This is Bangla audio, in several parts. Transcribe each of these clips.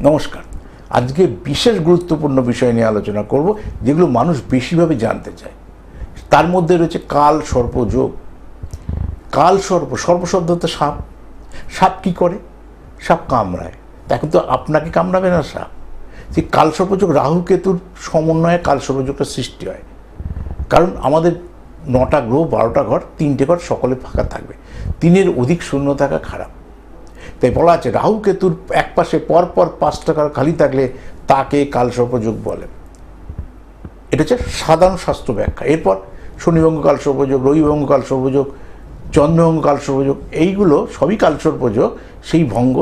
নমস্কার। আজকে বিশেষ গুরুত্বপূর্ণ বিষয় নিয়ে আলোচনা করব, যেগুলো মানুষ বেশিভাবে জানতে চায়। তার মধ্যে রয়েছে কাল সর্প যোগ। কাল সর্প, সর্প শব্দ তো সাপ। সাপ কী করে? সাপ কামড়ায়। এখন তো আপনাকে কামড়াবে না সাপ। সেই কাল সর্পযোগ রাহু কেতুর সমন্বয়ে কাল সর্পযোগটা সৃষ্টি হয়। কারণ আমাদের 9টা গ্রহ, 12টা ঘর, 3টে ঘর সকলে ফাঁকা থাকবে। 3-এর অধিক শূন্য থাকা খারাপ। তাই বলা আছে রাহু কেতুর এক পাশে পরপর 5টা ঘর খালি থাকলে তাকে কালসর্পযোগ বলে। এটা হচ্ছে সাধারণ শাস্ত্র ব্যাখ্যা। এরপর শনিভঙ্গ কালসর্পযোগ, রবিভঙ্গ কালসর্পযোগ, চন্দ্রভঙ্গ কালসর্পযোগ, এইগুলো সবই কালসর্পযোগ। সেই ভঙ্গ,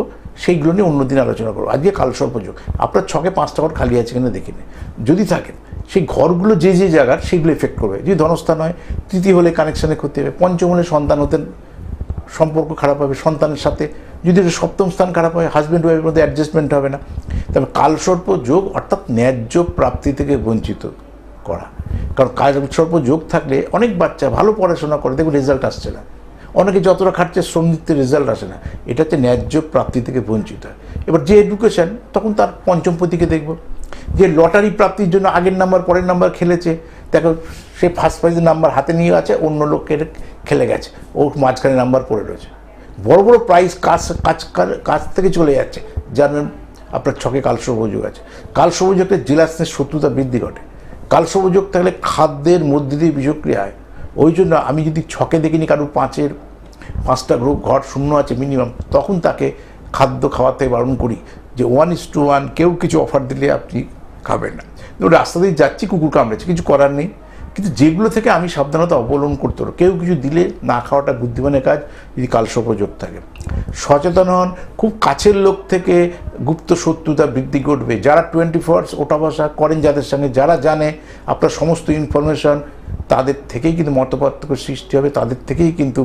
সেইগুলো নিয়ে অন্যদিন আলোচনা করবো। আজকে কালসর্পযোগ। আপনার ছকে 5টা ঘর খালি আছে কিনা দেখে নিন। যদি থাকে সেই ঘরগুলো যে যে জায়গার, সেইগুলো এফেক্ট করবে। যদি ধনস্থান হয়, তৃতীয় হলে কানেকশানে ক্ষতি হবে, পঞ্চম হলে সন্তান হতে সম্পর্ক খারাপ হবে সন্তানের সাথে, যদি সপ্তম স্থান খারাপ হয় হাজব্যান্ড ওয়াইফের মধ্যে অ্যাডজাস্টমেন্ট হবে না। তবে কালসর্প যোগ অর্থাৎ ন্যায্য প্রাপ্তি থেকে বঞ্চিত করা। কারণ কালসর্প যোগ থাকলে অনেক বাচ্চা ভালো পড়াশোনা করে, দেখুন রেজাল্ট আসছে না। অনেকে যতটা খাটছে শ্রম দিতে রেজাল্ট আসে না। এটা হচ্ছে ন্যায্য প্রাপ্তি থেকে বঞ্চিত হয়। এবার যে এডুকেশন, তখন তার পঞ্চম পতিকে দেখব। যে লটারি প্রাপ্তির জন্য আগের নাম্বার পরের নাম্বার খেলেছে, দেখো সে ফার্স্ট প্রাইজের নাম্বার হাতে নিয়ে আছে, অন্য লোকের খেলে গেছে, ওর মাঝখানে নাম্বার পড়ে রয়েছে। বড় বড় প্রাইজ কাছ থেকে চলে যাচ্ছে। জানেন আপনার ছকে কালসর্পযোগ আছে। কালসর্পযোগের জেলাসের শত্রুতা বৃদ্ধি ঘটে। কালসর্পযোগ থাকলে খাদ্যের মধ্যে দিয়ে বিষক্রিয়া হয়। ওই জন্য আমি যদি ছকে দেখিনি কারোর 5টা গ্রুপ ঘর শূন্য আছে মিনিমাম, তখন তাকে খাদ্য খাওয়াতে বারণ করি যে 1:1 কেউ কিছু অফার দিলে আপনি খাবেন না। রাস্তা দিয়ে যাচ্ছি, কুকুর কামড়েছে, কিছু করার নেই। কিন্তু যেগুলো থেকে আমি সাবধানতা অবলম্বন করতে পারবো, কেউ কিছু দিলে না খাওয়াটা বুদ্ধিমানের কাজ যদি কালসর্পযোগ থাকে। সচেতন হন, খুব কাছের লোক থেকে গুপ্ত শত্রুতা বৃদ্ধি ঘটবে। যারা 24 আওয়ার্স ওঠা বসা করেন, যাদের সঙ্গে, যারা জানে আপনার সমস্ত ইনফরমেশন, তাদের থেকেই কিন্তু মতপার্থক্য সৃষ্টি হবে, তাদের থেকেই কিন্তু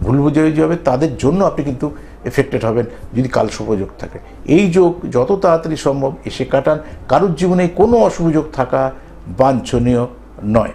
ভুল বুঝাবুঝি হবে, তাদের জন্য আপনি কিন্তু এফেক্টেড হবেন যদি কালসর্পযোগ থাকে। এই যোগ যত তাড়াতাড়ি সম্ভব এসে কাটান। কারোর জীবনে কোনো অশুভ যোগ থাকা বাঞ্ছনীয় নয়।